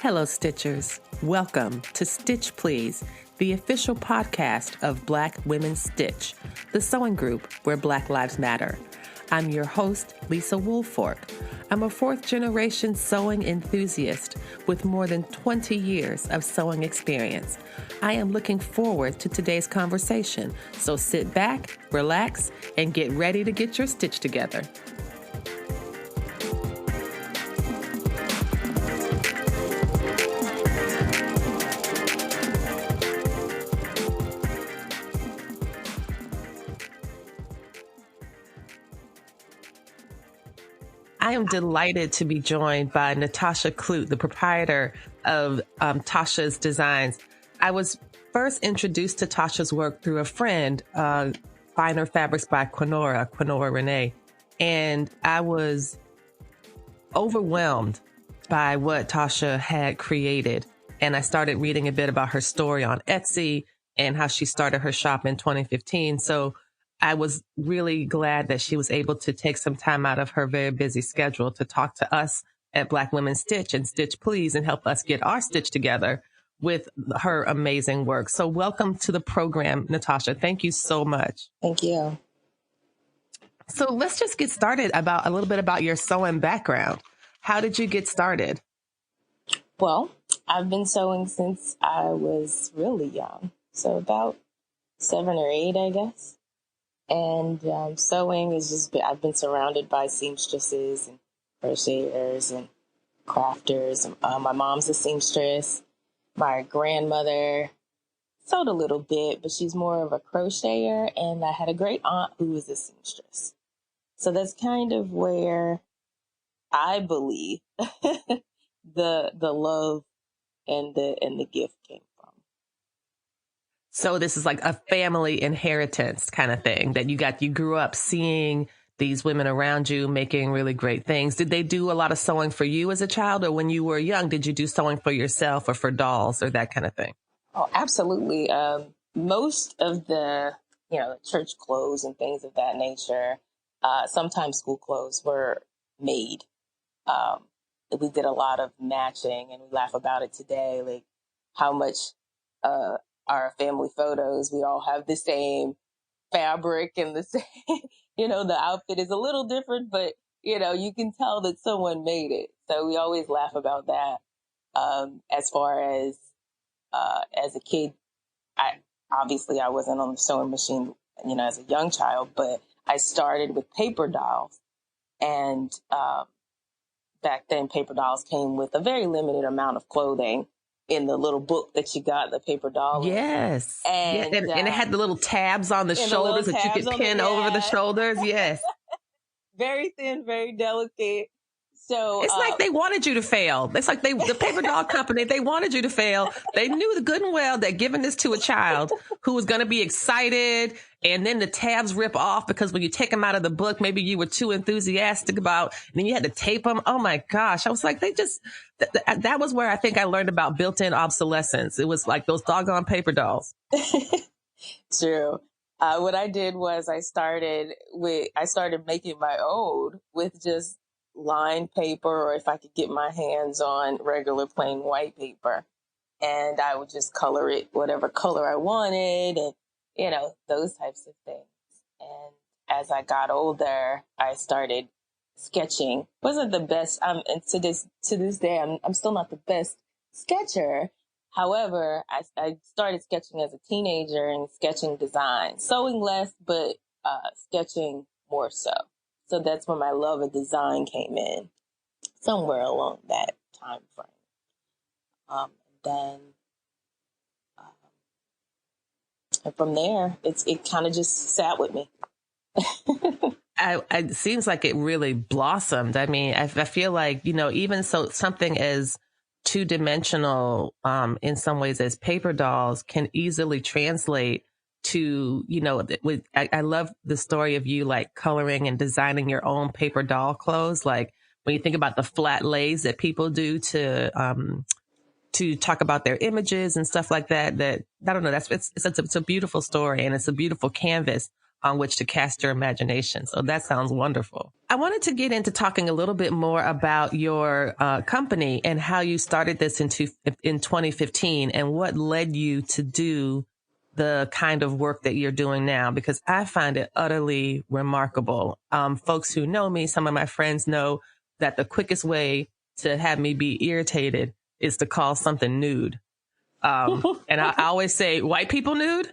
Hello, Stitchers. Welcome to Stitch Please, the official podcast of Black Women Stitch, the sewing group where Black Lives Matter. I'm your host, Lisa Woolfork. I'm a fourth-generation sewing enthusiast with more than 20 years of sewing experience. I am looking forward to today's conversation, so sit back, relax, and get ready to get your stitch together. I am delighted to be joined by Natasha Clute, the proprietor of Tasha's Designs. I was first introduced to Tasha's work through a friend, Finer Fabrics by Quinora Renee, and I was overwhelmed by what Tasha had created. And I started reading a bit about her story on Etsy and how she started her shop in 2015. So I was really glad that she was able to take some time out of her very busy schedule to talk to us at Black Women Stitch and Stitch Please and help us get our stitch together with her amazing work. So welcome to the program, Natasha. Thank you so much. Thank you. So let's just get started a little bit about your sewing background. How did you get started? Well, I've been sewing since I was really young. So about 7 or 8, I guess. And sewing is I've been surrounded by seamstresses and crocheters and crafters. My mom's a seamstress. My grandmother sewed a little bit, but she's more of a crocheter. And I had a great aunt who was a seamstress. So that's kind of where I believe the love and the gift came from. So this is like a family inheritance kind of thing that you grew up seeing these women around you making really great things. Did they do a lot of sewing for you as a child, or when you were young, did you do sewing for yourself or for dolls or that kind of thing? Oh, absolutely. Most of the, church clothes and things of that nature, sometimes school clothes were made. We did a lot of matching, and we laugh about it today, like how much, our family photos, we all have the same fabric and the same, the outfit is a little different, but, you can tell that someone made it. So we always laugh about that. As far as a kid, I wasn't on the sewing machine, as a young child, but I started with paper dolls. And back then, paper dolls came with a very limited amount of clothing in the little book that you got, the paper doll. Yes. And, and it had the little tabs on the shoulders that you could pin over the shoulders. Yes. Very thin, very delicate. So it's like they wanted you to fail. It's like the paper doll company, they wanted you to fail. They knew the good and well that giving this to a child who was going to be excited, and then the tabs rip off because when you take them out of the book, maybe you were too enthusiastic about, and then you had to tape them. Oh my gosh. I was like, that was where I think I learned about built-in obsolescence. It was like those doggone paper dolls. True. What I did was I started making my own with just lined paper, or if I could get my hands on regular plain white paper, and I would just color it whatever color I wanted, and those types of things. And as I got older, I started sketching. Wasn't the best, and to this day I'm still not the best sketcher. However, I started sketching as a teenager and sketching design, sewing less, but sketching more so. So that's where my love of design came in, somewhere along that time frame. And from there, it kind of just sat with me. It seems like it really blossomed. I mean, I feel like, even so, something as two-dimensional in some ways as paper dolls can easily translate to, I love the story of you like coloring and designing your own paper doll clothes. Like when you think about the flat lays that people do to talk about their images and stuff like that, I don't know, it's a beautiful story, and it's a beautiful canvas on which to cast your imagination. So that sounds wonderful. I wanted to get into talking a little bit more about your company and how you started this in 2015 and what led you to do the kind of work that you're doing now, because I find it utterly remarkable. Folks who know me, some of my friends know that the quickest way to have me be irritated is to call something nude. And I always say white people nude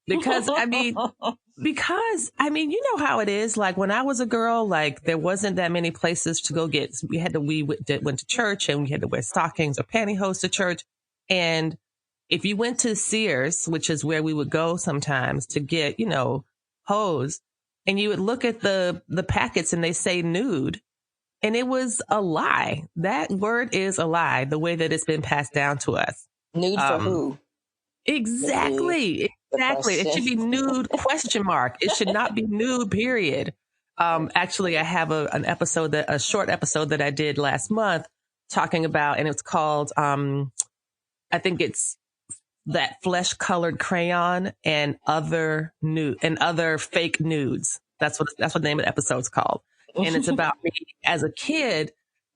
because you know how it is. Like when I was a girl, like there wasn't that many places to go get. We went to church and we had to wear stockings or pantyhose to church. And if you went to Sears, which is where we would go sometimes to get, hose, and you would look at the packets and they say nude. And it was a lie. That word is a lie, the way that it's been passed down to us. Nude for who? Exactly. It should be nude question mark. It should not be nude, period. Actually, I have a short episode that I did last month talking about, and it's called, I think it's that flesh colored crayon and other fake nudes. That's what the name of the episode's called. And it's about me as a kid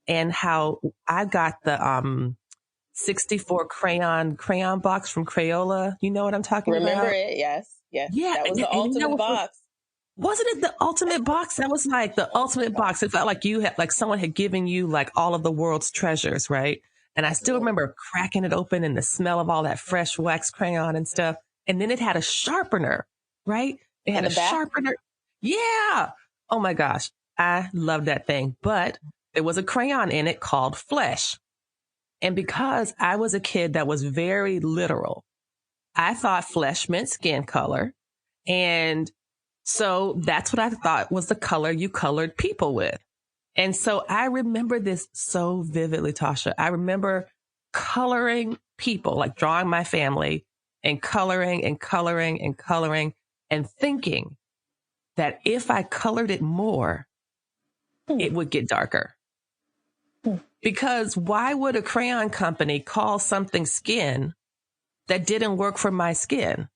and how I got the, 64 crayon box from Crayola. You know what I'm talking about? Remember it? Yes. Yes. Yeah. That was the ultimate box. Wasn't it the ultimate box? That was like the ultimate box. It felt like someone had given you like all of the world's treasures, right? And I still remember cracking it open and the smell of all that fresh wax crayon and stuff. And then it had a sharpener, right? It had a sharpener. Yeah. Oh my gosh. I love that thing. But there was a crayon in it called Flesh. And because I was a kid that was very literal, I thought flesh meant skin color. And so that's what I thought was the color you colored people with. And so I remember this so vividly, Tasha. I remember coloring people, like drawing my family and coloring and coloring and coloring and thinking that if I colored it more, it would get darker. Because why would a crayon company call something skin that didn't work for my skin?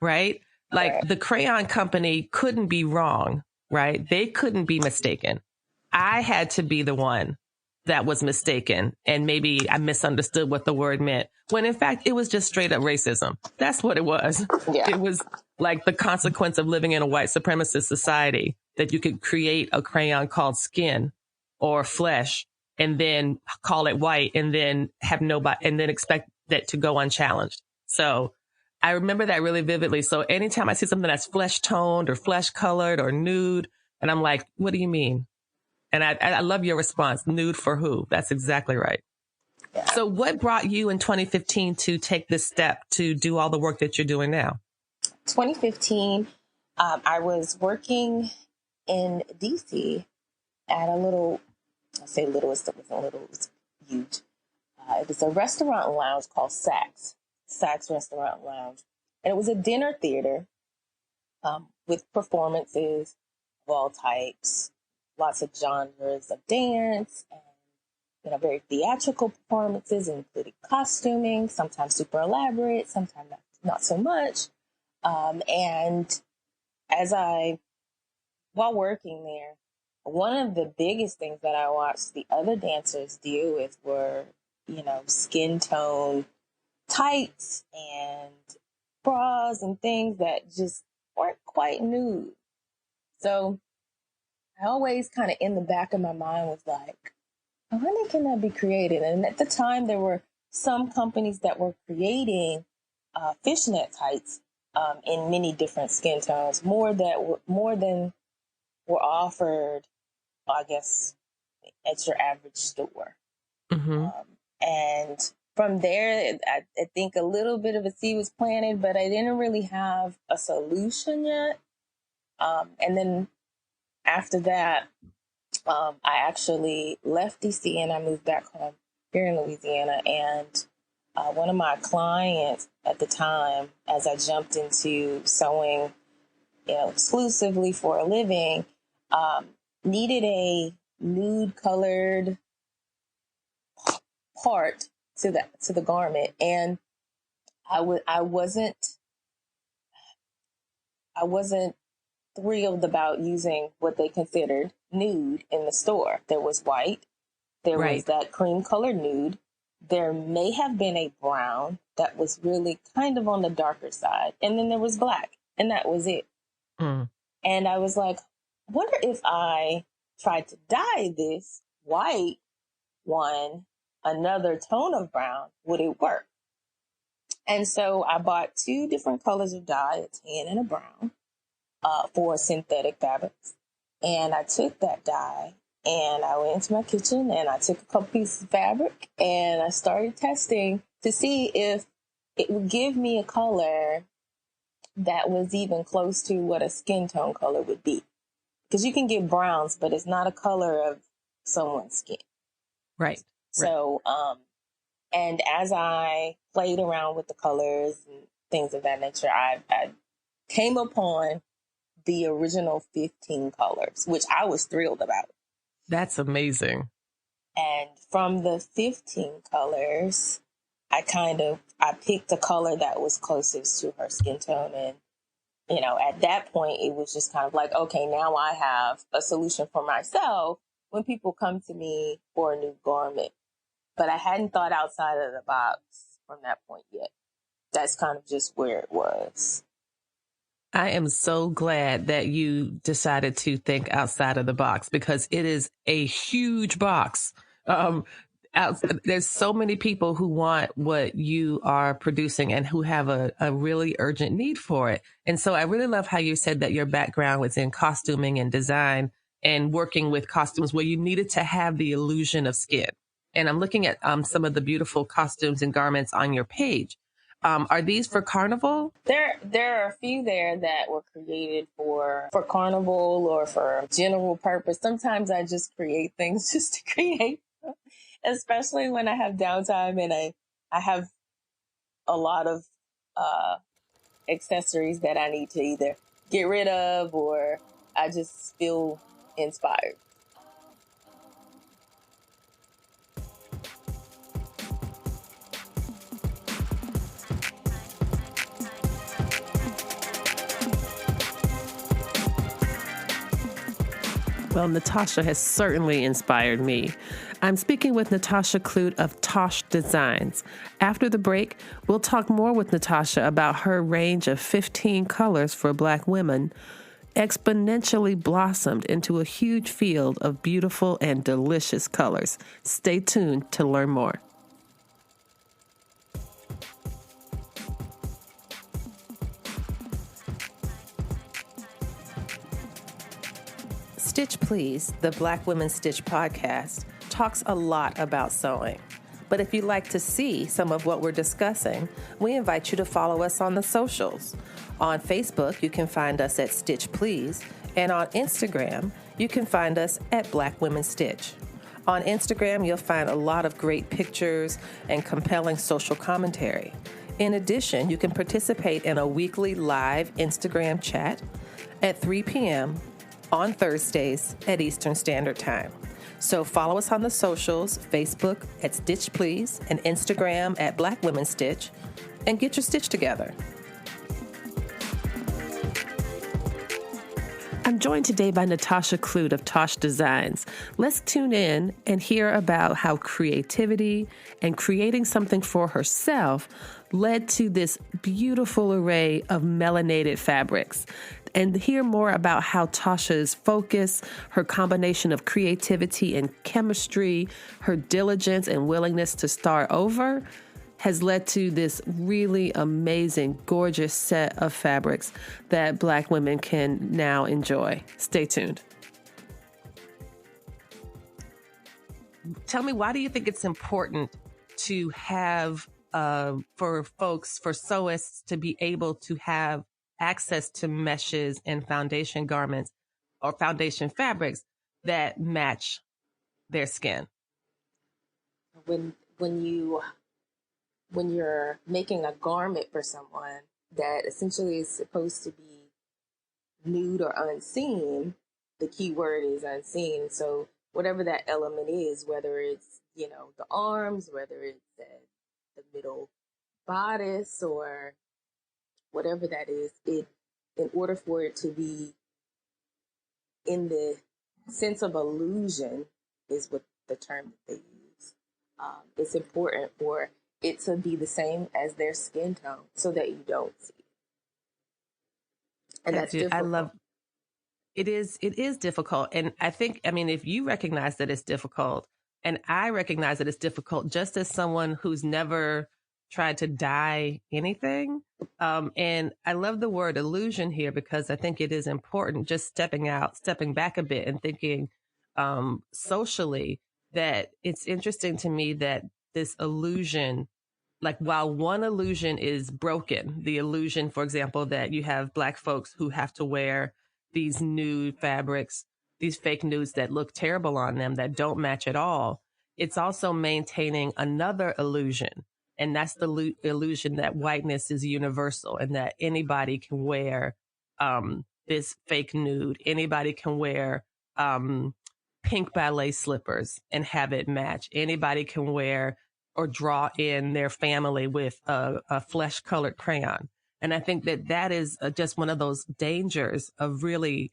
Right? Like the crayon company couldn't be wrong, right? They couldn't be mistaken. I had to be the one that was mistaken. And maybe I misunderstood what the word meant when in fact it was just straight up racism. That's what it was. Yeah. It was like the consequence of living in a white supremacist society that you could create a crayon called skin or flesh and then call it white and then have nobody and then expect that to go unchallenged. So I remember that really vividly. So anytime I see something that's flesh toned or flesh colored or nude, and I'm like, what do you mean? And I love your response. Nude for who? That's exactly right. Yeah. So what brought you in 2015 to take this step to do all the work that you're doing now? 2015, I was working in DC at a little, I say little, it wasn't little, it was huge. It was a restaurant lounge called Saks Restaurant Lounge. And it was a dinner theater with performances of all types, lots of genres of dance, and very theatrical performances, including costuming, sometimes super elaborate, sometimes not so much. And while working there, one of the biggest things that I watched the other dancers deal with were, skin tone tights and bras and things that just weren't quite nude. So I always kind of in the back of my mind was like, when can that be created? And at the time, there were some companies that were creating fishnet tights in many different skin tones, more than were offered, I guess, at your average store. Mm-hmm. And from there, I think a little bit of a seed was planted, but I didn't really have a solution yet. And then after that, I actually left DC and I moved back home here in Louisiana. And one of my clients at the time, as I jumped into sewing, exclusively for a living, needed a nude colored part to the garment, and I wasn't thrilled about using what they considered nude in the store. There was white, there was Right. that cream colored nude. There may have been a brown that was really kind of on the darker side. And then there was black, and that was it. Mm. And I was like, wonder if I tried to dye this white one another tone of brown, would it work? And so I bought two different colors of dye, a tan and a brown, for synthetic fabrics. And I took that dye and I went into my kitchen and I took a couple pieces of fabric and I started testing to see if it would give me a color that was even close to what a skin tone color would be. Because you can get browns, but it's not a color of someone's skin. Right. So, and as I played around with the colors and things of that nature, I came upon the original 15 colors, which I was thrilled about. That's amazing. And from the 15 colors, I picked a color that was closest to her skin tone. And, you know, at that point, it was just kind of like, okay, now I have a solution for myself when people come to me for a new garment. But I hadn't thought outside of the box from that point yet. That's kind of just where it was. I am so glad that you decided to think outside of the box because it is a huge box. There's so many people who want what you are producing and who have a really urgent need for it. And so I really love how you said that your background was in costuming and design and working with costumes where you needed to have the illusion of skin. And I'm looking at some of the beautiful costumes and garments on your page. Are these for carnival? There are a few there that were created for carnival or for general purpose. Sometimes I just create things just to create, especially when I have downtime and I have a lot of accessories that I need to either get rid of or I just feel inspired. Well, Natasha has certainly inspired me. I'm speaking with Natasha Clute of TAOSH Designs. After the break, we'll talk more with Natasha about her range of 15 colors for Black women, exponentially blossomed into a huge field of beautiful and delicious colors. Stay tuned to learn more. Stitch Please, the Black Women Stitch podcast, talks a lot about sewing. But if you'd like to see some of what we're discussing, we invite you to follow us on the socials. On Facebook, you can find us at Stitch Please, and on Instagram, you can find us at Black Women Stitch. On Instagram, you'll find a lot of great pictures and compelling social commentary. In addition, you can participate in a weekly live Instagram chat at 3 p.m. on Thursdays at Eastern Standard Time. So follow us on the socials, Facebook at Stitch Please and Instagram at Black Women Stitch, and get your stitch together. I'm joined today by Natasha Clute of TAOSH Designs. Let's tune in and hear about how creativity and creating something for herself led to this beautiful array of melanated fabrics, and hear more about how Tasha's focus, her combination of creativity and chemistry, her diligence and willingness to start over has led to this really amazing, gorgeous set of fabrics that Black women can now enjoy. Stay tuned. Tell me, why do you think it's important to have, for folks, for sewists to be able to have access to meshes and foundation garments or foundation fabrics that match their skin? When you're making a garment for someone that essentially is supposed to be nude or unseen, the key word is unseen. So whatever that element is, whether it's, you know, the arms, whether it's the middle bodice or whatever that is, in order for it to be in the sense of illusion is what the term that they use. It's important for it to be the same as their skin tone so that you don't see it. And that's I difficult. love it is difficult. And I think, I mean, if you recognize that it's difficult and I recognize that it's difficult just as someone who's never tried to dye anything. And I love the word illusion here because I think it is important just stepping back a bit and thinking, socially that it's interesting to me that this illusion, like while one illusion is broken, the illusion, for example, that you have Black folks who have to wear these nude fabrics, these fake nudes that look terrible on them, that don't match at all. It's also maintaining another illusion. And that's the illusion that whiteness is universal and that anybody can wear this fake nude. Anybody can wear pink ballet slippers and have it match. Anybody can wear or draw in their family with a flesh colored crayon. And I think that that is just one of those dangers of really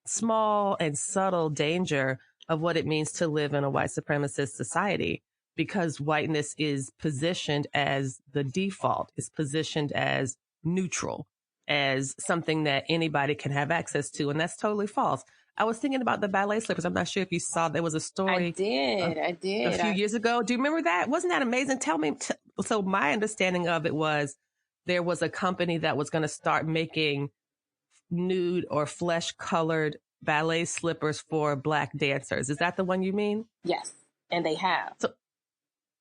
small and subtle danger of what it means to live in a white supremacist society, because whiteness is positioned as the default, is positioned as neutral, as something that anybody can have access to. And that's totally false. I was thinking about the ballet slippers. I'm not sure if you saw, there was a story. I did. A few years ago. Do you remember that? Wasn't that amazing? Tell me. So my understanding of it was there was a company that was going to start making nude or flesh colored ballet slippers for Black dancers. Is that the one you mean? Yes. And they have. So,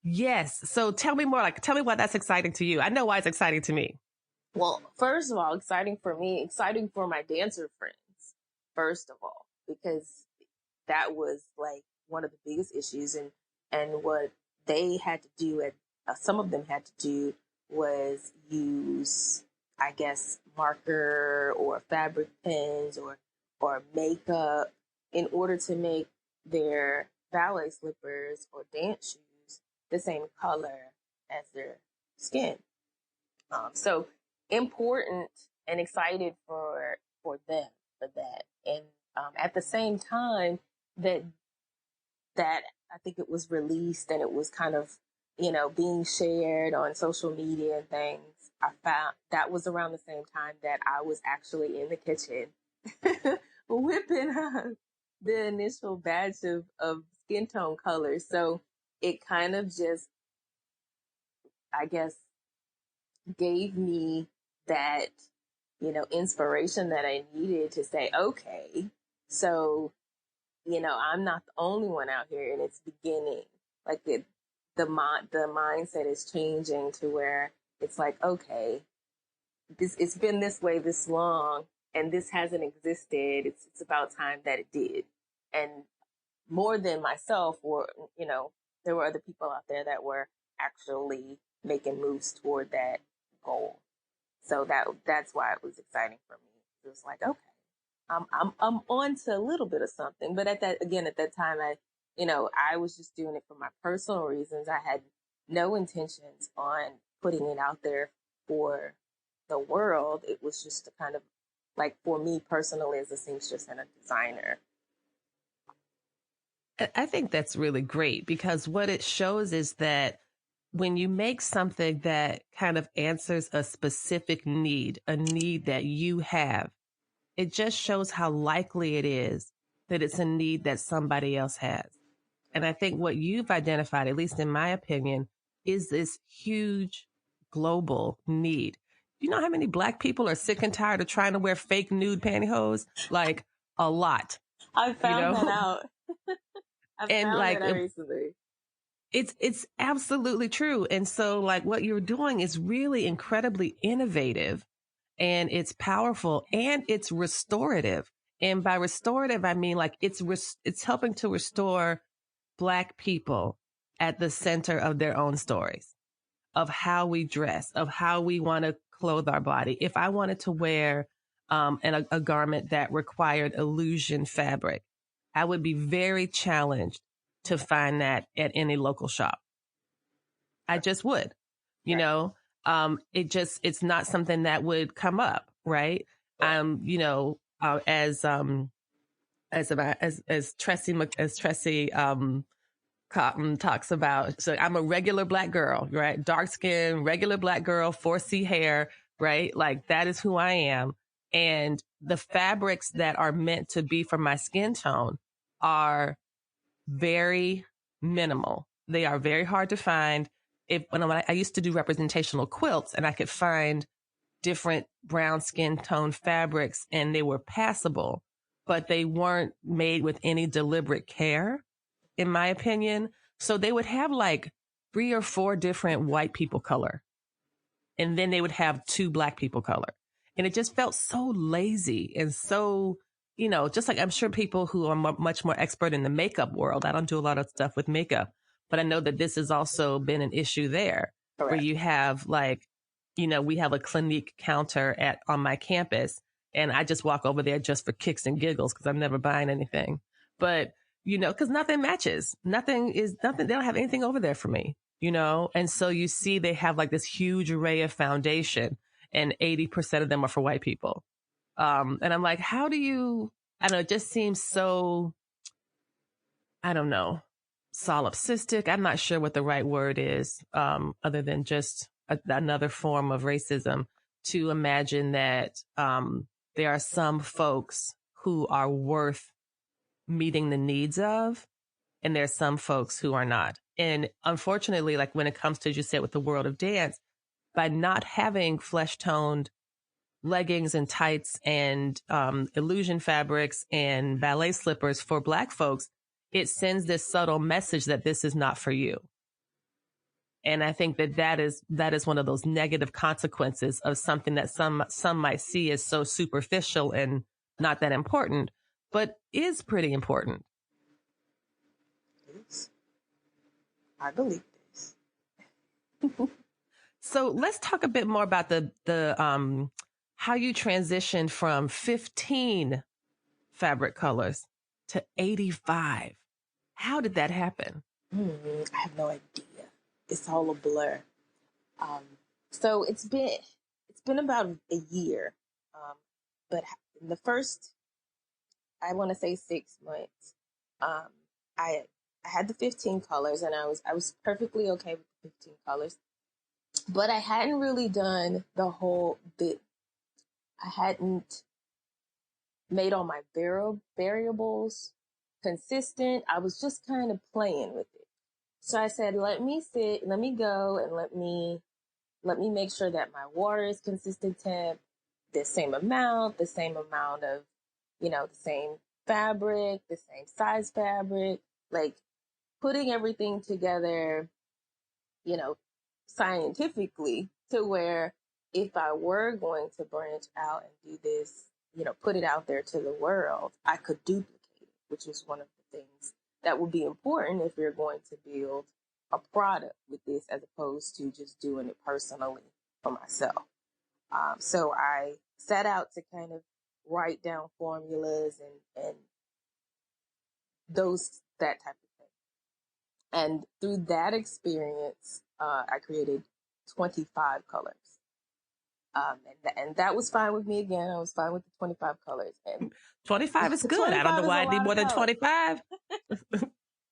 yes. So tell me more. Like, tell me why that's exciting to you. I know why it's exciting to me. Well, first of all, exciting for me, exciting for my dancer friends, first of all, because that was like one of the biggest issues. And what they had to do, some of them had to do, was use, I guess, marker or fabric pens or makeup in order to make their ballet slippers or dance shoes the same color as their skin. So important and excited for them for that. And at the same time that I think it was released and it was kind of, being shared on social media and things, I found that was around the same time that I was actually in the kitchen whipping the initial batch of skin tone colors. So it kind of just, I guess, gave me that, inspiration that I needed to say, okay, so, I'm not the only one out here and it's beginning. Like the mindset is changing to where it's like, okay, it's been this way this long and this hasn't existed. It's about time that it did. And more than myself, or, there were other people out there that were actually making moves toward that goal. So that's why it was exciting for me. It was like, okay, I'm on to a little bit of something. But at that time, I was just doing it for my personal reasons. I had no intentions on putting it out there for the world. It was just to kind of like, for me personally as a seamstress and a designer. I think that's really great because what it shows is that when you make something that kind of answers a specific need, a need that you have, it just shows how likely it is that it's a need that somebody else has. And I think what you've identified, at least in my opinion, is this huge global need. Do you know how many Black people are sick and tired of trying to wear fake nude pantyhose? Like a lot. I found that out. I found that out recently. It's absolutely true. And so like what you're doing is really incredibly innovative and it's powerful and it's restorative. And by restorative, I mean like it's helping to restore Black people at the center of their own stories, of how we dress, of how we want to clothe our body. If I wanted to wear a garment that required illusion fabric, I would be very challenged to find that at any local shop. I just would, you know, it's not something that would come up. Right. As as Tressie Cotton talks about. So I'm a regular black girl, right? Dark skin, regular black girl, 4C hair, right? Like that is who I am. And the fabrics that are meant to be for my skin tone are very minimal. They are very hard to find. When I used to do representational quilts and I could find different brown skin tone fabrics and they were passable, but they weren't made with any deliberate care, in my opinion. So they would have like 3 or 4 different white people color, and then they would have 2 black people color. And it just felt so lazy and so, just like I'm sure people who are much more expert in the makeup world. I don't do a lot of stuff with makeup, but I know that this has also been an issue there. Correct. Where you have like, we have a Clinique counter on my campus, and I just walk over there just for kicks and giggles because I'm never buying anything. But, because nothing matches. Nothing. They don't have anything over there for me, And so you see they have like this huge array of foundation, and 80% of them are for white people. And I'm like, how do you, I don't know, it just seems so, I don't know, solipsistic. I'm not sure what the right word is, other than just another form of racism, to imagine that there are some folks who are worth meeting the needs of, and there's some folks who are not. And unfortunately, like when it comes to, as you said, with the world of dance, by not having flesh toned leggings and tights and illusion fabrics and ballet slippers for Black folks, it sends this subtle message that this is not for you. And I think that is one of those negative consequences of something that some might see as so superficial and not that important, but is pretty important. I believe this. So let's talk a bit more about the how you transitioned from 15 fabric colors to 85. How did that happen? I have no idea. It's all a blur. So it's been about a year, but in the first, I want to say 6 months, I had the 15 colors, and I was perfectly okay with the 15 colors, but I hadn't really done the whole bit. I hadn't made all my variables consistent. I was just kind of playing with it. So I said, let me go, and let me make sure that my water is consistent temp, the same amount of, the same fabric, the same size fabric, like putting everything together, scientifically, to where if I were going to branch out and do this, put it out there to the world, I could duplicate it, which is one of the things that would be important if you're going to build a product with this, as opposed to just doing it personally for myself. So I set out to kind of write down formulas and that type of thing. And through that experience, I created 25 colors. And that was fine with me. Again, I was fine with the 25 colors. And 25 is good. I don't know why I need more than 25.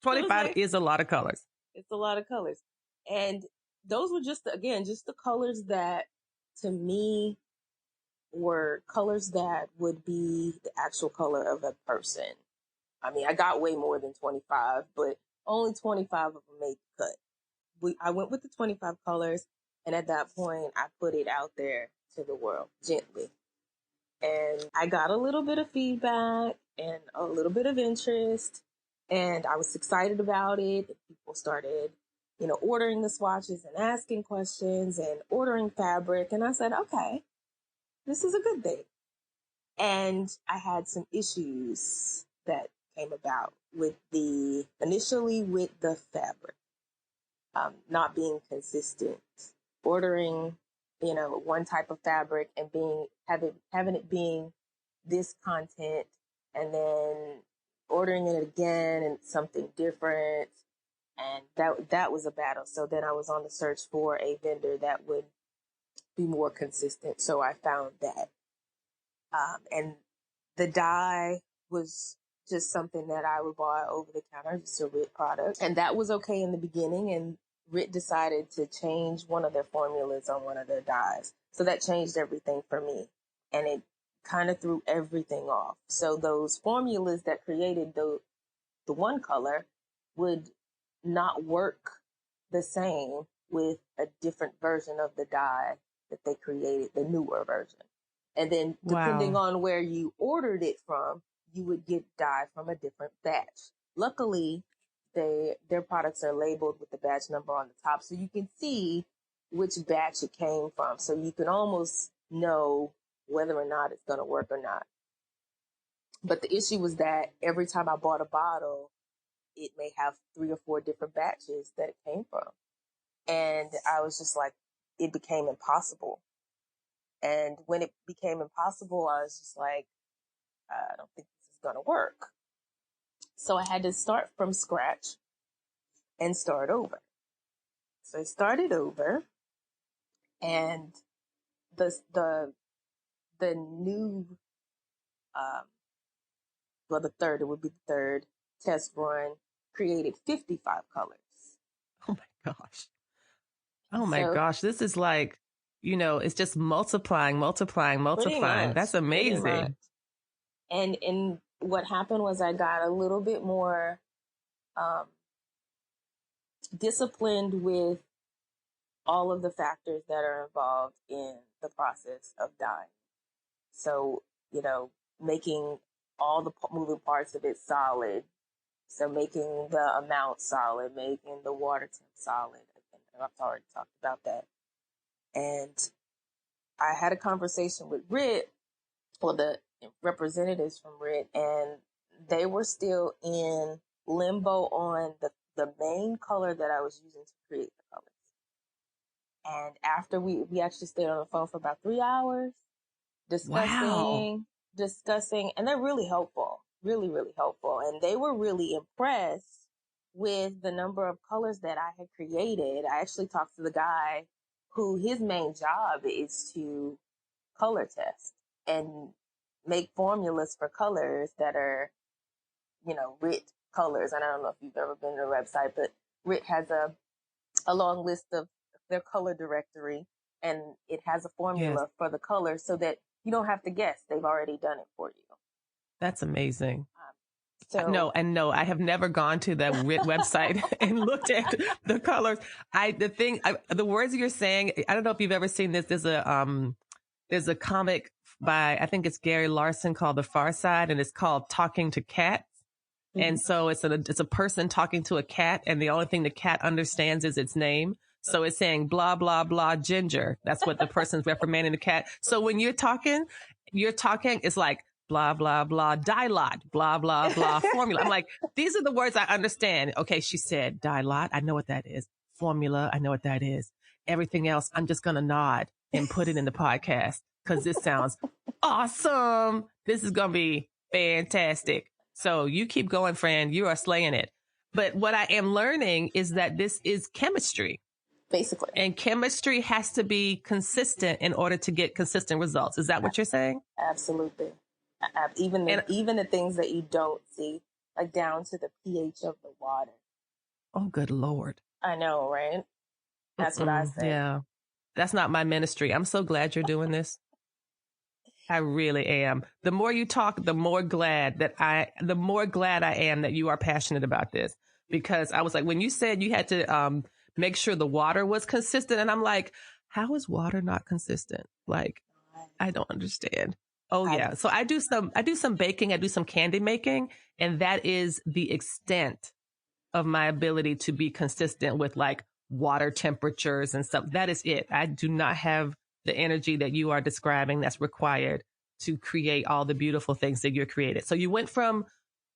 25 is a lot of colors. It's a lot of colors. And those were just the colors that, to me, were colors that would be the actual color of a person. I mean, I got way more than 25, but only 25 of them made the cut. I went with the 25 colors, and at that point, I put it out there to the world gently. And I got a little bit of feedback and a little bit of interest, and I was excited about it. People started, ordering the swatches and asking questions and ordering fabric. And I said, okay, this is a good thing. And I had some issues that came about initially with the fabric, not being consistent, ordering, one type of fabric and having it being this content, and then ordering it again and something different. And that was a battle. So then I was on the search for a vendor that would be more consistent. So I found that. And the dye was just something that I would buy over the counter, just a RIT product. And that was okay in the beginning. And RIT decided to change one of their formulas on one of their dyes. So that changed everything for me. And it kind of threw everything off. So those formulas that created the one color would not work the same with a different version of the dye that they created, the newer version. And then depending on where you ordered it from, you would get dye from a different batch. Luckily, their products are labeled with the batch number on the top, so you can see which batch it came from. So you can almost know whether or not it's going to work or not. But the issue was that every time I bought a bottle, it may have 3 or 4 different batches that it came from. And I was just like, it became impossible. And when it became impossible, I was just like, I don't think this is going to work. So I had to start from scratch and start over. So I started over, and the new, it would be the third test run, created 55 colors. Oh my gosh. Oh my gosh. This is like, it's just multiplying. That's amazing. And what happened was I got a little bit more disciplined with all of the factors that are involved in the process of dyeing. So, making all the moving parts of it solid. So making the amount solid, making the water temp solid. I've already talked about that. And I had a conversation with RIT, or the representatives from RIT, and they were still in limbo on the main color that I was using to create the colors. And after we actually stayed on the phone for about 3 hours discussing, and they're really helpful, really, really helpful. And they were really impressed with the number of colors that I had created. I actually talked to the guy who his main job is to color test and make formulas for colors that are, RIT colors. And I don't know if you've ever been to their website, but RIT has a long list of their color directory, and it has a formula for the colors so that you don't have to guess. They've already done it for you. That's amazing. No, I have never gone to the RIT website and looked at the colors. The words you're saying, I don't know if you've ever seen this. There's a comic by, I think it's Gary Larson, called The Far Side, and it's called Talking to Cats. Mm-hmm. And so it's a person talking to a cat, and the only thing the cat understands is its name. So it's saying blah, blah, blah, ginger. That's what the person's reprimanding the cat. So when you're talking, it's like blah, blah, blah, dye lot, blah, blah, blah, formula. I'm like, these are the words I understand. Okay, she said dye lot. I know what that is. Formula. I know what that is. Everything else, I'm just going to nod and put it in the podcast because this sounds awesome. This is going to be fantastic. So you keep going, Fran. You are slaying it. But what I am learning is that this is chemistry. Basically. And chemistry has to be consistent in order to get consistent results. Is that what you're saying? Absolutely. Even the things that you don't see, like down to the pH of the water. Oh, good Lord. I know, right? That's what I say. Yeah. That's not my ministry. I'm so glad you're doing this. I really am. The more you talk, the more glad I am that you are passionate about this. Because I was like, when you said you had to make sure the water was consistent, and I'm like, how is water not consistent? Like, I don't understand. Oh yeah. So I do some baking, I do some candy making, and that is the extent of my ability to be consistent with like water temperatures and stuff. That is it. I do not have the energy that you are describing that's required to create all the beautiful things that you're created. So you went from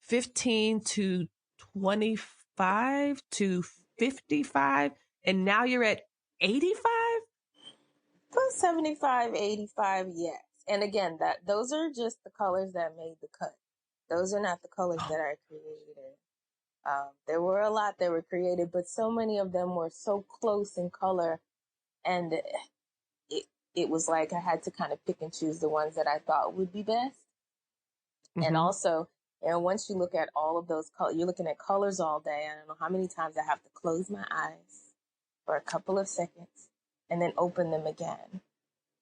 15 to 25 to 55, and now you're at 85? 75, 85, yes. And again, those are just the colors that made the cut. Those are not the colors that I created. There were a lot that were created, but so many of them were so close in color, and it was like I had to kind of pick and choose the ones that I thought would be best. Mm-hmm. And also, And once you look at all of those colors, you're looking at colors all day. I don't know how many times I have to close my eyes for a couple of seconds and then open them again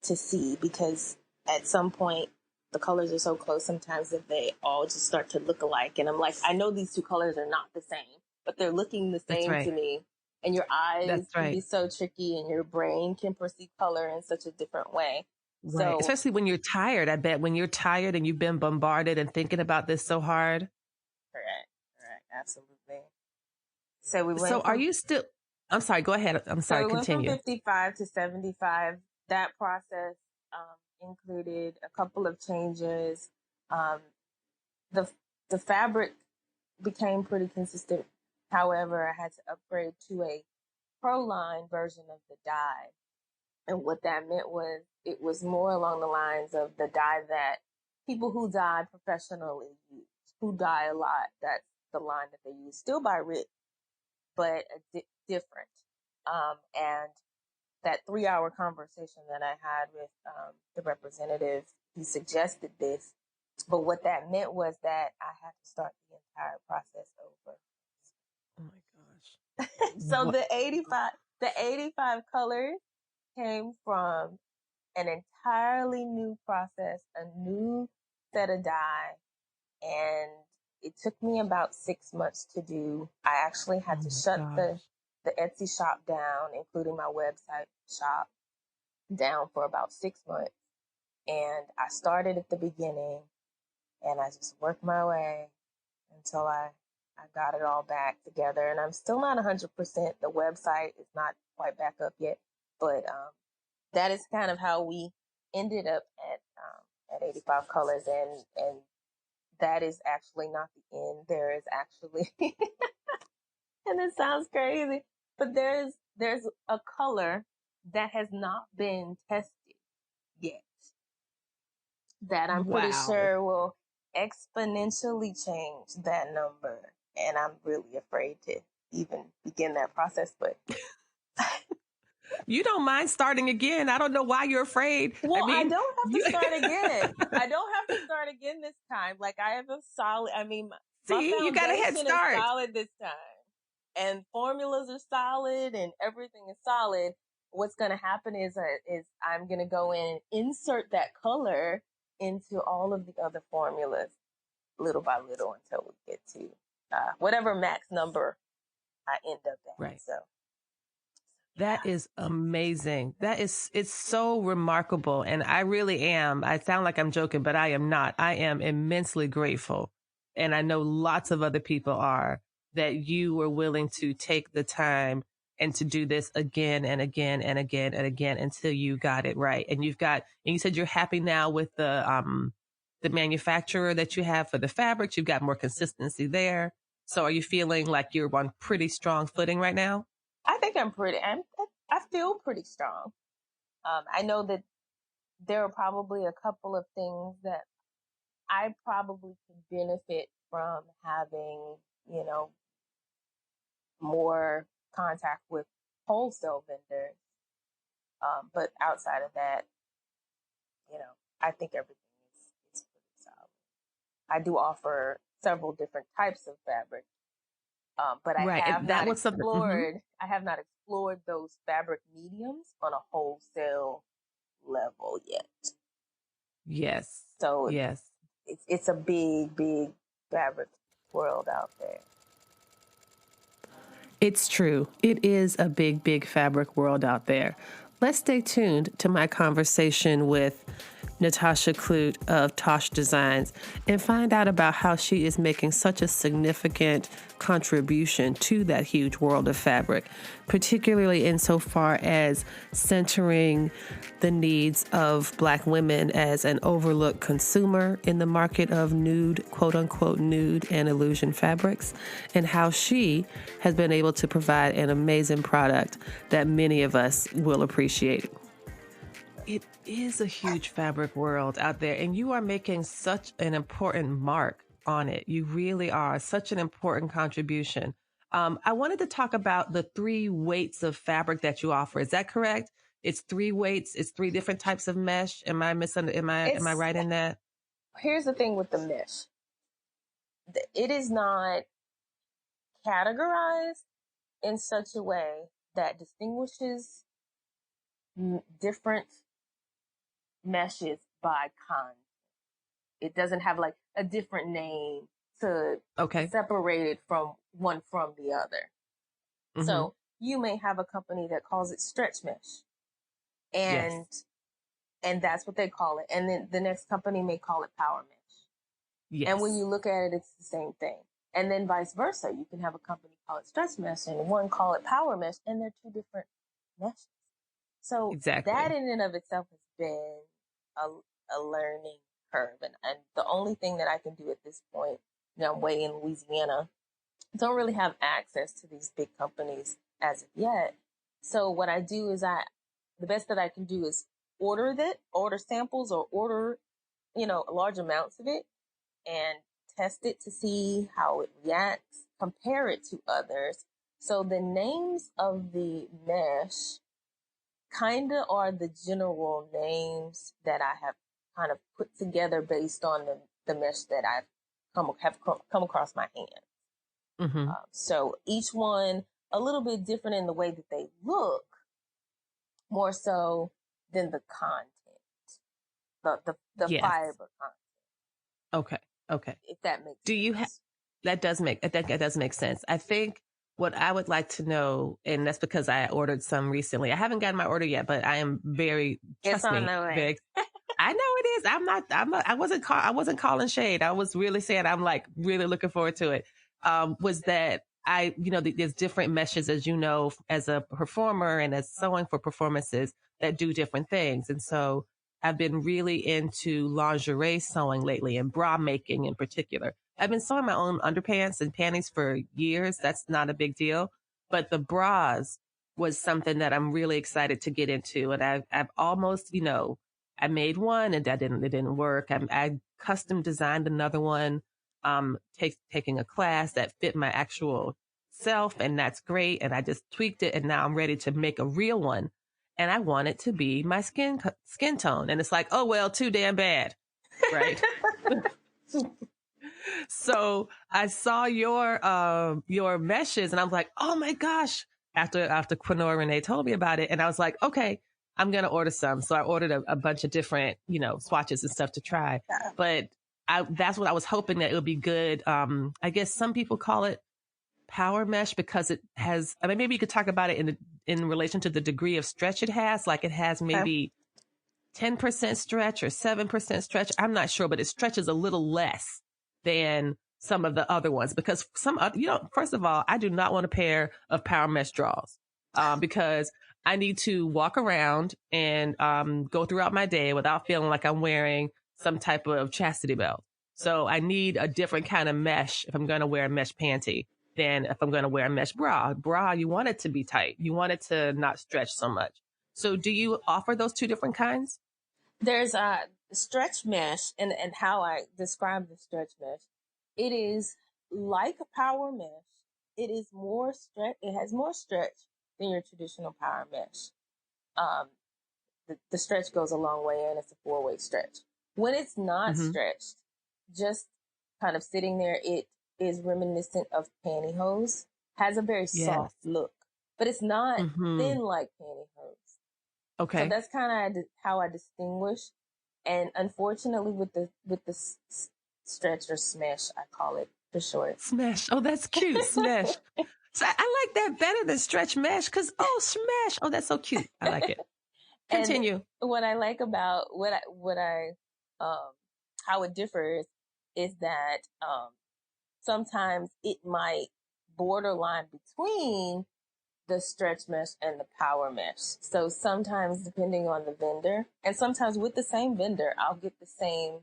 to see, because at some point the colors are so close sometimes that they all just start to look alike. And I'm like, I know these two colors are not the same, but they're looking the That's same right. to me. And your eyes That's can right. be so tricky, and your brain can perceive color in such a different way. Right. So, Especially when you're tired. I bet when you're tired and you've been bombarded and thinking about this so hard. correct, absolutely. So we So went are from you still, I'm sorry, go ahead. I'm So sorry, we went from continue. 55 to 75. That process included a couple of changes. Um, the the fabric became pretty consistent. However, I had to upgrade to a pro line version of the dye. And what that meant was it was more along the lines of the dye that people who dye professionally use, who dye a lot. That's the line that they use. Still by Rit, but different. And that 3-hour conversation that I had with the representative, he suggested this. But what that meant was that I had to start the entire process over. Oh my gosh. So What? the 85 colors came from an entirely new process, a new set of dye, and it took me about 6 months to do. I actually had Oh to my shut gosh. the Etsy shop down, including my website shop, down for about 6 months. And I started at the beginning, and I just worked my way until I got it all back together. And I'm still not 100%. The website is not quite back up yet, but that is kind of how we ended up at 85 colors. And that is actually not the end. There is actually, and it sounds crazy, but there's a color that has not been tested yet, that I'm pretty Wow. sure will exponentially change that number. And I'm really afraid to even begin that process. But You don't mind starting again. I don't know why you're afraid. I well, I mean, don't have to you start again. I don't have to start again this time. Like, I have a solid, I mean, my see, you got a head foundation is start. solid this time, and formulas are solid, and everything is solid. What's going to happen is I'm going to go in and insert that color into all of the other formulas little by little until we get to whatever max number I end up at. Right. So, That is amazing. It's so remarkable. And I really am. I sound like I'm joking, but I am not. I am immensely grateful. And I know lots of other people are, that you were willing to take the time and to do this again and again and again and again until you got it right. And and you said you're happy now with the manufacturer that you have for the fabrics. You've got more consistency there. So are you feeling like you're on pretty strong footing right now? I think I feel pretty strong. I know that there are probably a couple of things that I probably could benefit from having, you know, more contact with wholesale vendors. But outside of that, you know, I think everything is pretty solid. I do offer several different types of fabric, but Right. And that was something. Mhm. I have not explored those fabric mediums on a wholesale level yet. Yes. So Yes. it's a big fabric world out there. It's true. It is a big fabric world out there. Let's stay tuned to my conversation with Natasha Clute of TAOSH Designs and find out about how she is making such a significant contribution to that huge world of fabric, particularly insofar as centering the needs of Black women as an overlooked consumer in the market of nude, quote unquote, nude and illusion fabrics, and how she has been able to provide an amazing product that many of us will appreciate. It is a huge fabric world out there, and you are making such an important mark on it. You really are such an important contribution. I wanted to talk about the three weights of fabric that you offer. Is that correct? It's three weights. It's three different types of mesh. Am I It's right in that? Here's the thing with the mesh. it is not categorized in such a way that distinguishes different meshes by content. It doesn't have like a different name to Okay. separate it from one from the other. Mm-hmm. So you may have a company that calls it stretch mesh, and Yes. that's what they call it. And then the next company may call it power mesh. And when you Yes. look at it, it's the same thing. And then vice versa. You can have a company call it stretch mesh and one call it power mesh, and they're two different meshes. So that Exactly. in and of itself has been a, a learning curve. And the only thing that I can do at this point, I'm way in Louisiana, don't really have access to these big companies as of yet. So what I do is the best that I can do is order samples or order, large amounts of it and test it to see how it reacts, compare it to others. So the names of the mesh kind of are the general names that I have kind of put together based on the mesh that I've come across my hands. Mm-hmm. So each one a little bit different in the way that they look, more so than the content, the Yes. fiber content, Okay. Okay. if that makes Do you have sense. I think that does make sense. I think what I would like to know, and that's because I ordered some recently. I haven't gotten my order yet, but I am It's trust on me, the way. very, I know it is. I wasn't calling shade. I was really saying I'm like really looking forward to it. Was that there's different meshes, as you know, as a performer and as sewing for performances that do different things. And so I've been really into lingerie sewing lately and bra making in particular. I've been sewing my own underpants and panties for years. That's not a big deal. But the bras was something that I'm really excited to get into. And I've almost, I made one and it didn't work. I custom designed another one, taking a class that fit my actual self. And that's great. And I just tweaked it. And now I'm ready to make a real one. And I want it to be my skin tone. And it's like, oh, well, too damn bad. Right. So I saw your meshes and I was like, oh my gosh. After Quinoa Renee told me about it. And I was like, okay, I'm going to order some. So I ordered a bunch of different, swatches and stuff to try. Yeah. But that's what I was hoping that it would be good. I guess some people call it power mesh because it has, I mean, maybe you could talk about it in relation to the degree of stretch it has. Like it has Okay. maybe 10% stretch or 7% stretch. I'm not sure, but it stretches a little less than some of the other ones because first of all, I do not want a pair of power mesh draws, because I need to walk around and, go throughout my day without feeling like I'm wearing some type of chastity belt. So I need a different kind of mesh if I'm going to wear a mesh panty than if I'm going to wear a mesh bra. Bra, you want it to be tight. You want it to not stretch so much. So do you offer those two different kinds? There's a stretch mesh, and how I describe the stretch mesh. It is like a power mesh. It is more stretch. It has more stretch than your traditional power mesh. Um, the stretch goes a long way, and it's a 4-way stretch. When it's not Mm-hmm. stretched, just kind of sitting there, it is reminiscent of pantyhose. Has a very Yes. soft look, but it's not Mm-hmm. thin like pantyhose. So Okay. that's kind of how I distinguish. And unfortunately, with the stretch or smash, I call it for short. Smash. Oh, that's cute. Smash. So I like that better than stretch mesh because, oh, smash. Oh, that's so cute. I like it. And Continue. what I like about um, how it differs is that sometimes it might borderline between the stretch mesh and the power mesh. So sometimes, depending on the vendor, and sometimes with the same vendor, I'll get the same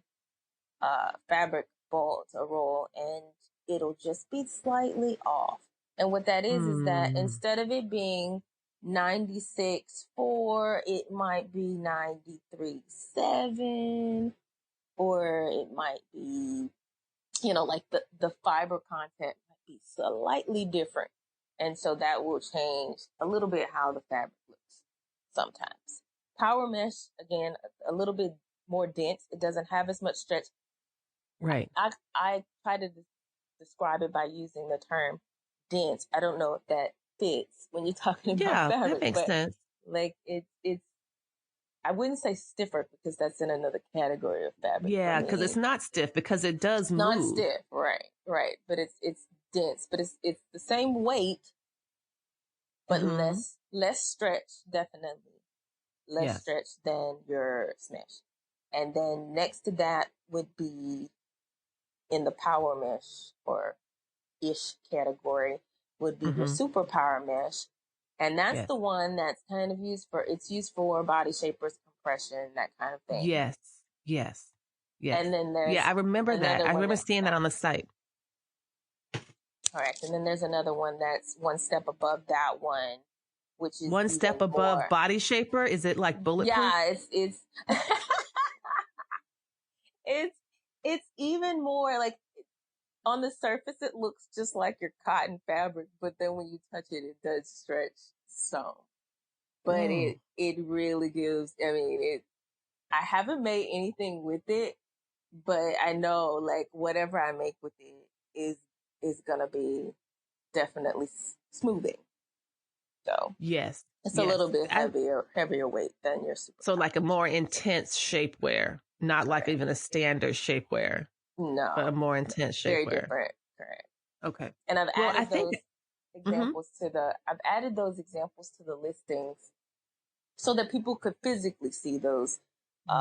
fabric ball to roll, and it'll just be slightly off. And what that is that Mm. instead of it being 96.4, it might be 93.7, or it might be, like the fiber content might be slightly different. And so that will change a little bit how the fabric looks sometimes. Power mesh, again, a little bit more dense. It doesn't have as much stretch. Right. I try to describe it by using the term dense. I don't know if that fits when you're talking about Yeah, that fabric, makes but sense. like it's I wouldn't say stiffer because that's in another category of fabric for Yeah, because it's me. not stiff because it does Not move. stiff, right, right. But it's dense, but it's the same weight, but Mm-hmm. less stretch, definitely. Less Yes. stretch than your smash. And then next to that would be in the power mesh or ish category would be your Mm-hmm. super power mesh. And that's Yes. the one that's kind of it's used for body shapers, compression, that kind of thing. Yes. Yes. And Yes. then Yeah, there's I remember that. another I one remember that's seeing that on the site. correct. And then there's another one that's one step above that one, which is One step even above more. body shaper. Is it like bulletproof? Yeah, it's it's it's even more like on the surface it looks just like your cotton fabric, but then when you touch it, it does stretch some. But Mm. it really gives. I mean, I haven't made anything with it, but I know like whatever I make with it is gonna be definitely smoothing. So Yes. it's a Yes. little bit heavier weight than your So superpower. like a more intense shapewear, not like Correct. even a standard shapewear, but a No, more intense very shapewear. different. Correct. Okay. And I've Well, I added think. those Mhm. I've added those examples to the listings so that people could physically see those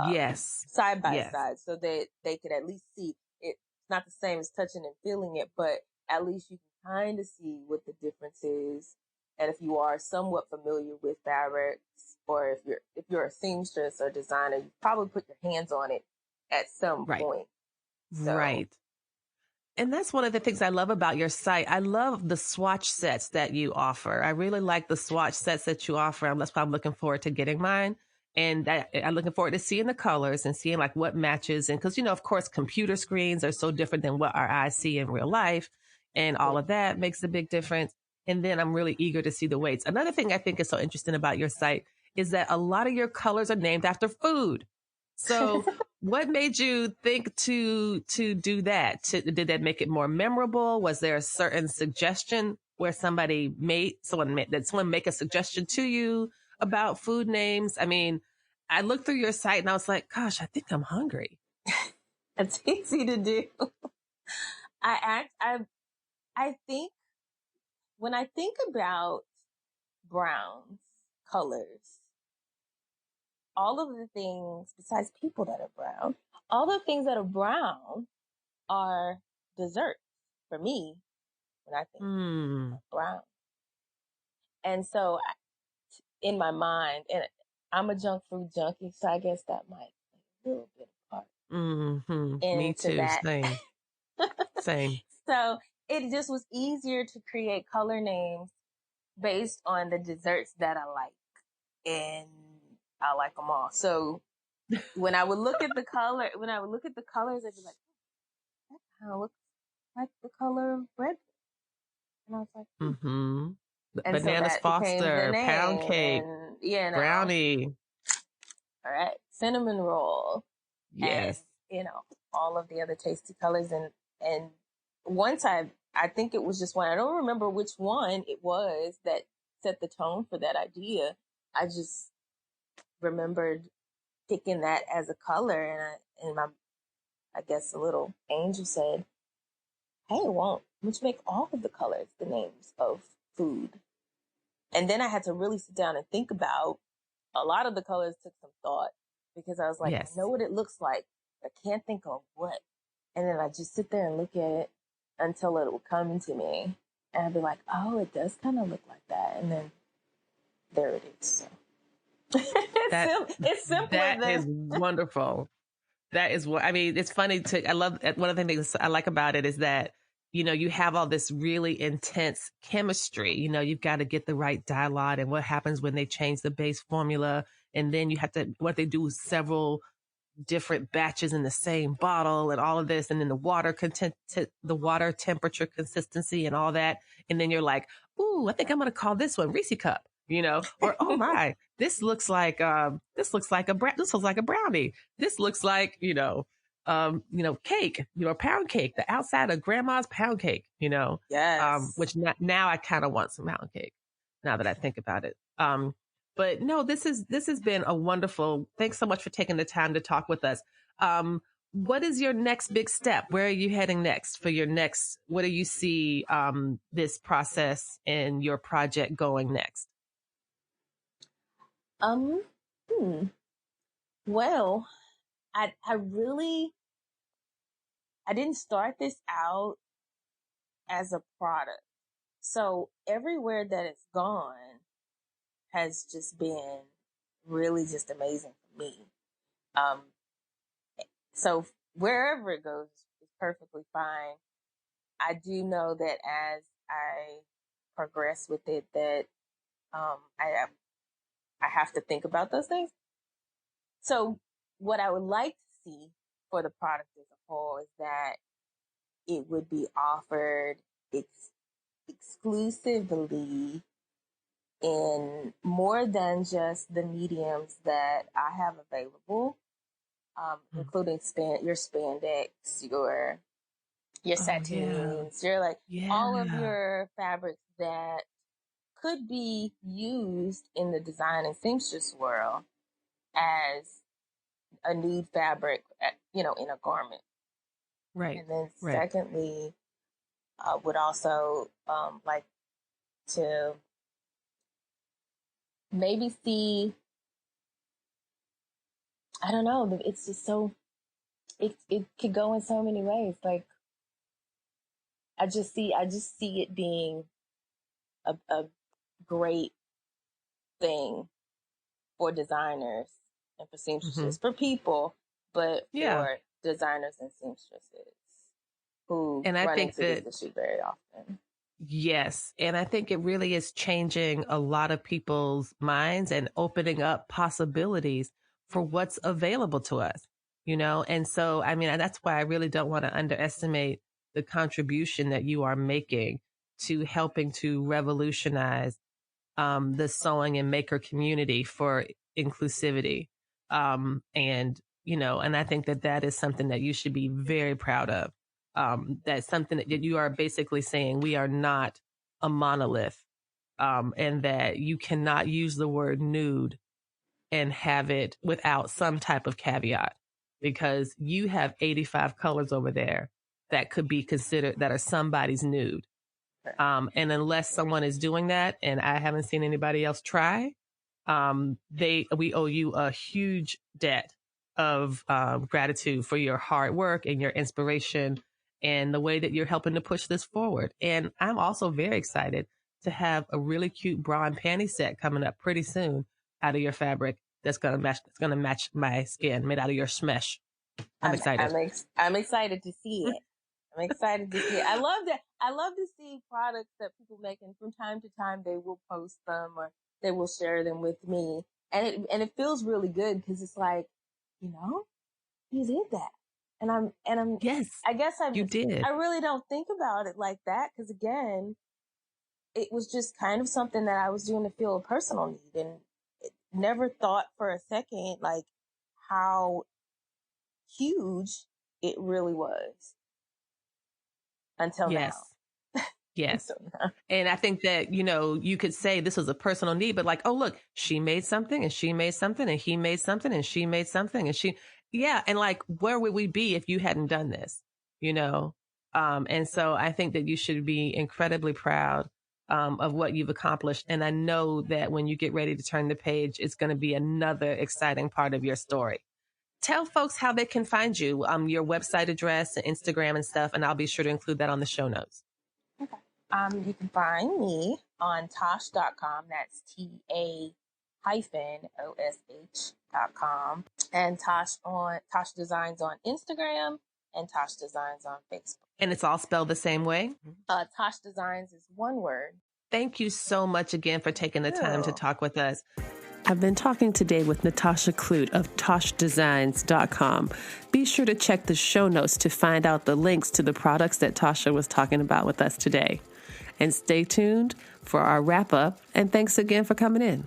Yes. side by Yes. side so that they could at least see it. It's not the same as touching and feeling it, but at least you can kind of see what the difference is. And if you are somewhat familiar with fabrics, or if you're a seamstress or designer, you probably put your hands on it at some Right. point. So Right. And that's one of the things I love about your site. I love the swatch sets that you offer. I really like the swatch sets that you offer. That's why I'm looking forward to getting mine. And I'm looking forward to seeing the colors and seeing like what matches. And because, of course, computer screens are so different than what our eyes see in real life. And all of that makes a big difference. And then I'm really eager to see the weights. Another thing I think is so interesting about your site is that a lot of your colors are named after food. So what made you think to do that? Did that make it more memorable? Was there a certain suggestion where someone make a suggestion to you about food names? I mean, I looked through your site and I was like, gosh, I think I'm hungry. it's easy to do. I think when I think about browns, colors, all of the things besides people that are brown, all the things that are brown are desserts for me when I think Hmm. of brown. And so in my mind, and I'm a junk food junkie, so I guess that might play a little bit of part Hmm. Me into too. that. Same. Same. So it just was easier to create color names based on the desserts that I like. And I like them all. So when I would look at the colors, I'd be like, that kind of looks like the color of bread. And I was like, Hmm. And so Bananas that became the Foster, pound name. cake, And, brownie. all right, cinnamon roll and, Yes. all of the other tasty colors. And once I think it was just one, I don't remember which one it was that set the tone for that idea. I just remembered picking that as a color. I guess a little angel said, hey, won't you make all of the colors the names of food? And then I had to really sit down and think about a lot of the colors took some thought because I was like, I know Yes. what it looks like. I can't think of what. And then I just sit there and look at it until it would come to me. And I'd be like, oh, it does kind of look like that. And then there it is. So. That it's simpler that is than. wonderful. That is what I mean. It's funny I love one of the things I like about it is that, you have all this really intense chemistry. You've got to get the right dialogue and what happens when they change the base formula. And then you have to, what they do is several different batches in the same bottle and all of this. And then the water temperature consistency and all that. And then you're like, ooh, I think I'm going to call this one Reese cup, or, oh my, this looks like a brownie. This looks like, cake, pound cake, the outside of grandma's pound cake, Yes. which now I kind of want some pound cake now that I think about it. But no, this has been a wonderful, thanks so much for taking the time to talk with us. What is your next big step? Where are you heading next for your next, what do you see, this process and your project going next? Um, hmm. Well, I didn't start this out as a product. So everywhere that it's gone has just been really just amazing for me. Um, so wherever it goes is perfectly fine. I do know that as I progress with it, that I have to think about those things. So what I would like to see for the product as a whole is that it would be offered exclusively in more than just the mediums that I have available, including your spandex, your Oh yeah. satines, your like all of Yeah. your fabrics that could be used in the design and seamstress world as a nude fabric, in a garment. Right. And then Right. secondly, would also like to maybe see, I don't know, it's just so, it could go in so many ways. Like I just see it being a great thing for designers and for Hmm. seamstresses, for people, but Yeah. for designers and seamstresses who And I run think into this that, issue very often. yes. And I think it really is changing a lot of people's minds and opening up possibilities for what's available to us, And so, I mean, that's why I really don't want to underestimate the contribution that you are making to helping to revolutionize the sewing and maker community for inclusivity. And I think that that is something that you should be very proud of. That's something that you are basically saying we are not a monolith, and that you cannot use the word nude and have it without some type of caveat, because you have 85 colors over there that could be considered that are somebody's nude. And unless someone is doing that, and I haven't seen anybody else try, we owe you a huge debt of gratitude for your hard work and your inspiration and the way that you're helping to push this forward. And I'm also very excited to have a really cute bra and panty set coming up pretty soon out of your fabric that's gonna match my skin, made out of your smesh. I'm excited. I'm excited to see it. I'm excited to see it. I love that. I love to see products that people make, and from time to time they will post them or they will share them with me, and it feels really good because it's like, you know, you did that, and Yes, I guess you I did. really don't think about it like that because again, it was just kind of something that I was doing to feel a personal need, and never thought for a second like how huge it really was until now. Yes. Yes. Until now. And I think that, you could say this was a personal need, but like, oh, look, she made something and she made something and he made something and she made something yeah. And like, where would we be if you hadn't done this, you know? And so I think that you should be incredibly proud, of what you've accomplished. And I know that when you get ready to turn the page, it's going to be another exciting part of your story. Tell folks how they can find you, your website address and Instagram and stuff. And I'll be sure to include that on the show notes. Okay. You can find me on TAOSH.com. That's TAOSH.com. And Tosh Designs on Instagram and Tosh Designs on Facebook. And it's all spelled the same way? Tosh Designs is one word. Thank you so much again for taking the time to Ew. talk with us. I've been talking today with Natasha Clute of TOSHdesigns.com. Be sure to check the show notes to find out the links to the products that Tasha was talking about with us today. And stay tuned for our wrap up. And thanks again for coming in.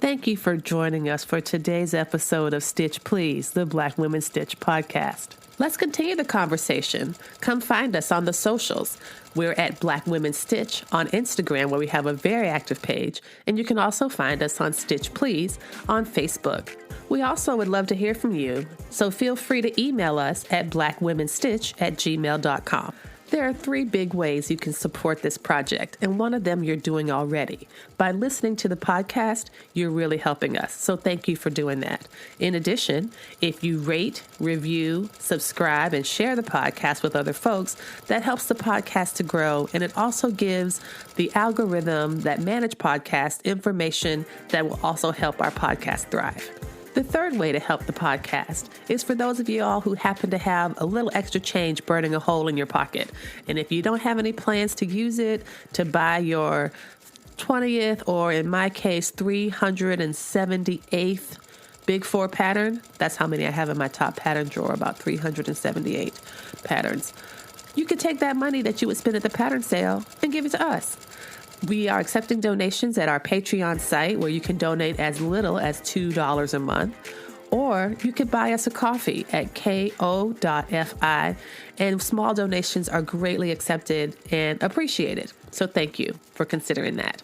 Thank you for joining us for today's episode of Stitch Please, the Black Women Stitch podcast. Let's continue the conversation. Come find us on the socials. We're at Black Women Stitch on Instagram, where we have a very active page, and you can also find us on Stitch Please on Facebook. We also would love to hear from you, so feel free to email us at blackwomenstitch@gmail.com. There are 3 big ways you can support this project, and one of them you're doing already. By listening to the podcast, you're really helping us, so thank you for doing that. In addition, if you rate, review, subscribe, and share the podcast with other folks, that helps the podcast to grow, and it also gives the algorithm that manage podcasts information that will also help our podcast thrive. The third way to help the podcast is for those of you all who happen to have a little extra change burning a hole in your pocket. And if you don't have any plans to use it to buy your 20th, or in my case, 378th Big 4 pattern, that's how many I have in my top pattern drawer, about 378 patterns. You could take that money that you would spend at the pattern sale and give it to us. We are accepting donations at our Patreon site, where you can donate as little as $2 a month, or you could buy us a coffee at ko.fi, and small donations are greatly accepted and appreciated. So thank you for considering that.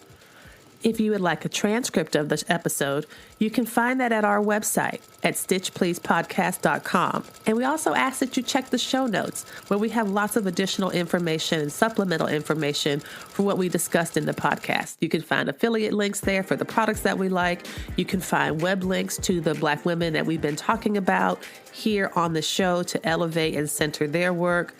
If you would like a transcript of this episode, you can find that at our website at stitchpleasepodcast.com. And we also ask that you check the show notes, where we have lots of additional information and supplemental information for what we discussed in the podcast. You can find affiliate links there for the products that we like. You can find web links to the Black women that we've been talking about here on the show to elevate and center their work.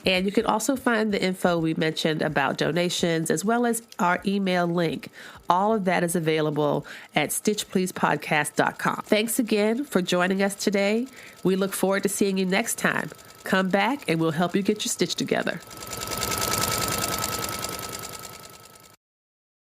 And you can also find the info we mentioned about donations, as well as our email link. All of that is available at stitchpleasepodcast.com. Thanks again for joining us today. We look forward to seeing you next time. Come back and we'll help you get your stitch together.